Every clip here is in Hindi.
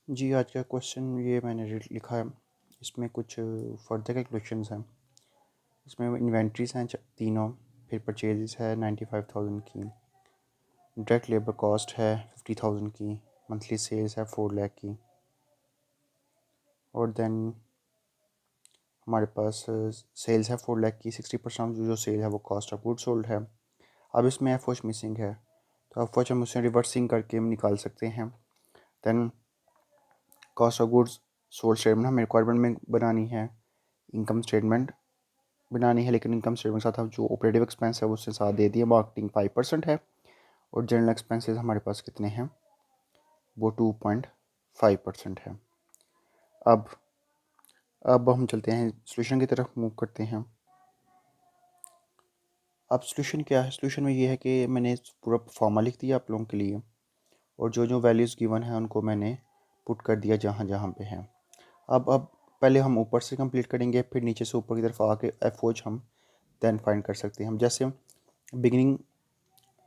जी, आज का क्वेश्चन ये मैंने लिखा है। इसमें कुछ फर्दर कैलकुलेशंस हैं। इसमें इन्वेंट्रीज हैं तीनों, फिर परचेजेस है 95,000 की, डायरेक्ट लेबर कॉस्ट है 50,000 की, मंथली सेल्स है 4 लाख की, और देन हमारे पास सेल्स है 4 लाख की। 60% जो सेल है वो कॉस्ट ऑफ गुड सोल्ड है। अब इसमें एफ ओच मिसिंग है, तो एफ ओच हम उसे रिवर्सिंग करके हम निकाल सकते हैं। Then cost of goods sold statement हमें रिक्वायरमेंट में बनानी है, इनकम स्टेटमेंट बनानी है, लेकिन इनकम स्टेटमेंट के साथ हम जो ऑपरेटिव एक्सपेंस है उससे साथ दे दिए। मार्केटिंग 5% है और जनरल एक्सपेंसेस हमारे पास कितने हैं, वो 2.5% है। अब अब हम चलते हैं सोल्यूशन की तरफ, मूव करते हैं। अब सोल्यूशन क्या है? सोल्यूशन में ये है कि मैंने पूरा फॉर्मा लिख दिया आप लोगों के लिए, और जो जो वैल्यूज़ गिवन है उनको मैंने पुट कर दिया जहाँ जहाँ पे हैं। अब पहले हम ऊपर से कंप्लीट करेंगे, फिर नीचे से ऊपर की तरफ आके एफ ओच हम देन फाइंड कर सकते हैं। हम जैसे बिगिनिंग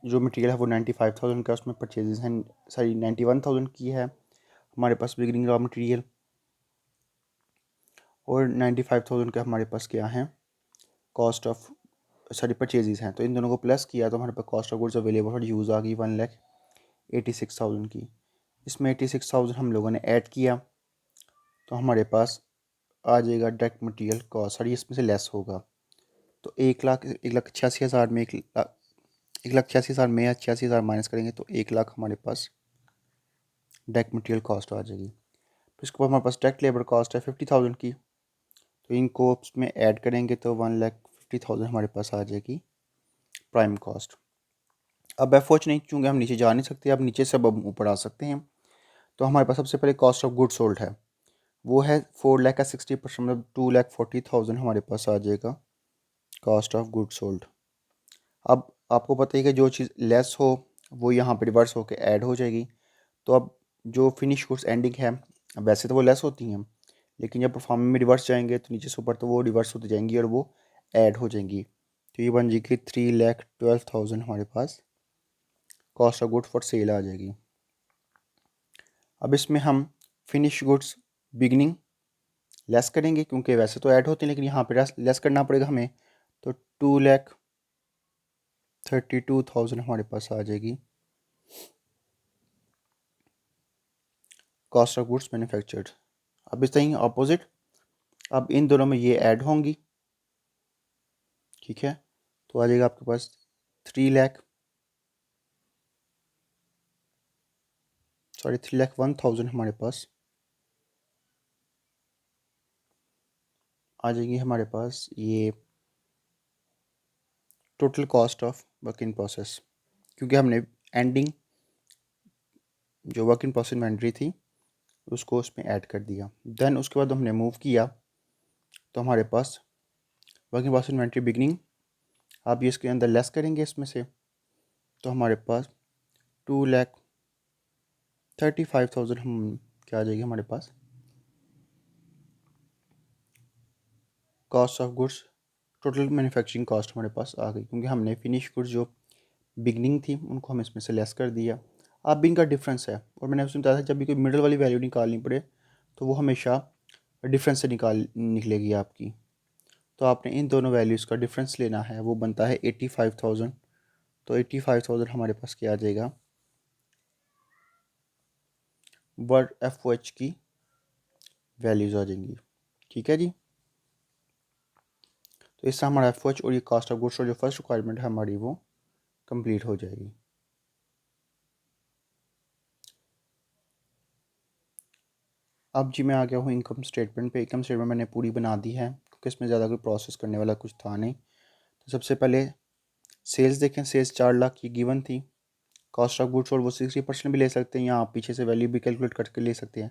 जो मटेरियल है वो 95,000 का, उसमें परचेजेस हैं सॉरी 91,000 की है हमारे पास बिगिनिंग रॉ मटेरियल, और 95,000 का हमारे पास क्या है, कॉस्ट ऑफ सॉरी परचेजेस हैं। तो इन दोनों को प्लस किया तो हमारे पास cost of goods available for use आ गई 1,86,000 की। इसमें 86,000 हम लोगों ने ऐड किया तो हमारे पास आ जाएगा डायरेक्ट मटेरियल कॉस्ट, सॉरी इसमें से लेस होगा। तो 1,86,000 में 1,86,000 में 86,000 माइनस करेंगे तो 1,00,000 हमारे पास डायरेक्ट मटेरियल कॉस्ट आ जाएगी। फिर इसके बाद हमारे पास डायरेक्ट लेबर कॉस्ट है 50,000 की, तो इनको उसमें ऐड करेंगे तो 1,50,000 हमारे पास आ जाएगी प्राइम कॉस्ट। अब एफ ओच नहीं, चूँकि हम नीचे जा नहीं सकते, अब नीचे से अब हम ऊपर आ सकते हैं। तो हमारे पास सबसे पहले कॉस्ट ऑफ गुड सोल्ड है, वो है 4 लाख का 60%, मतलब 2,40,000 हमारे पास आ जाएगा कॉस्ट ऑफ गुड सोल्ड। अब आपको पता है कि जो चीज़ लेस हो वो यहाँ पर रिवर्स होकर ऐड हो जाएगी। तो अब जो फिनिश गुड्स एंडिंग है, अब वैसे तो वो लेस होती हैं, लेकिन जब परफॉर्म में रिवर्स जाएंगे तो नीचे से ऊपर तो वो रिवर्स होती जाएंगी और वो ऐड हो जाएंगी। तो ये बन जाएगी 3,12,000 हमारे पास cost of goods for sale आ जाएगी। अब इसमें हम फिनिश गुड्स बिगनिंग लेस करेंगे, क्योंकि वैसे तो ऐड होते हैं लेकिन यहाँ पे लेस करना पड़ेगा हमें। तो 2,32,000 हमारे पास आ जाएगी कॉस्ट ऑफ गुड्स मैन्युफैक्चर्ड। अब इस तरह अपोजिट, अब इन दोनों में ये ऐड होंगी, ठीक है। तो आ जाएगा आपके पास 3,01,000 हमारे पास आ जाएगी हमारे पास ये total cost of work in process, क्योंकि हमने एंडिंग जो वर्क इन प्रोसेस इन्वेंट्री थी उसको उसमें ऐड कर दिया। देन उसके बाद हमने मूव किया तो हमारे पास work in process inventory beginning, आप ये इसके अंदर लेस करेंगे इसमें से, तो हमारे पास 2,35,000 हम क्या आ जाएगी हमारे पास cost of goods, total manufacturing cost हमारे पास आ गई, क्योंकि हमने फिनिश गुड्स जो बिगनिंग थी उनको हम इसमें से लेस कर दिया। अब इनका डिफरेंस है, और मैंने उसमें बताया था जब भी कोई मिडल वाली वैल्यू निकालनी पड़े तो वो हमेशा डिफरेंस से निकलेगी आपकी। तो आपने इन दोनों वैल्यूज़ का डिफरेंस लेना है, वो बनता है 85,000। तो 85,000 हमारे पास क्या आ जाएगा, वर्ड एफ ओ एच की वैल्यूज़ आ जाएंगी, ठीक है जी। तो इससे हमारा एफ ओ एच और ये कॉस्ट ऑफ गुड्स और जो फर्स्ट रिक्वायरमेंट है हमारी वो कंप्लीट हो जाएगी। अब जी मैं आ गया हूँ इनकम स्टेटमेंट पे। इनकम स्टेटमेंट मैंने पूरी बना दी है, क्योंकि इसमें ज़्यादा कोई प्रोसेस करने वाला कुछ था नहीं। तो सबसे पहले सेल्स देखें, सेल्स 4 लाख की गिवन थी। कॉस्ट ऑफ गुड्स और वो 60% भी ले सकते हैं, या आप पीछे से वैल्यू भी कैलकुलेट करके ले सकते हैं।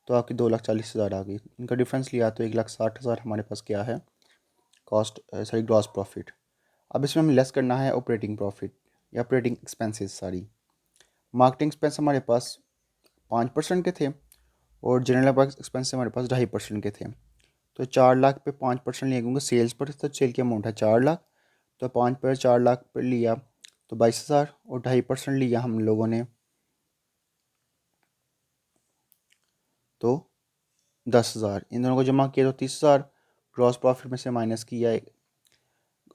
तो आपकी 2,40,000 आ गई। इनका डिफरेंस लिया तो 1,60,000 हमारे पास क्या है कॉस्ट सॉरी ग्रॉस प्रॉफिट। अब इसमें हमें लेस करना है ऑपरेटिंग प्रॉफिट या ऑपरेटिंग एक्सपेंसेस सारी। मार्केटिंग एक्सपेंस हमारे पास 5% के थे और जनरल एक्सपेंस हमारे पास 2.5% के थे। तो 4 लाख पे 5% लिया, क्योंकि सेल्स पर तो सेल की अमाउंट है 4 लाख, तो 5 पर 4 लाख पर लिया तो 22,000, और 2.5% लिया हम लोगों ने तो 10,000, इन दोनों को जमा किया तो 30,000, ग्रॉस प्रॉफिट में से माइनस किया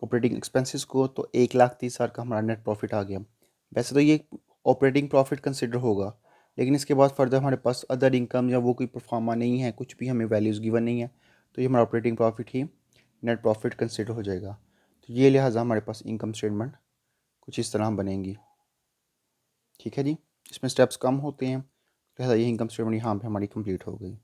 ऑपरेटिंग एक्सपेंसेस को, तो 1,30,000 का हमारा नेट प्रॉफिट आ गया। वैसे तो ये ऑपरेटिंग प्रॉफिट कंसिडर होगा, लेकिन इसके बाद फर्दर हमारे पास अदर इनकम या वो कोई परफॉर्मा नहीं है, कुछ भी हमें वैल्यूज़ गिवन नहीं है, तो ये हमारा ऑपरेटिंग प्रॉफिट ही नेट प्रॉफिट कंसिडर हो जाएगा। तो ये लिहाजा हमारे पास इनकम स्टेटमेंट कुछ इस तरह बनेंगी। ठीक है जी, इसमें स्टेप्स कम होते हैं, लिहाजा ये इनकम स्टेटमेंट यहाँ पे हमारी कंप्लीट हो गई।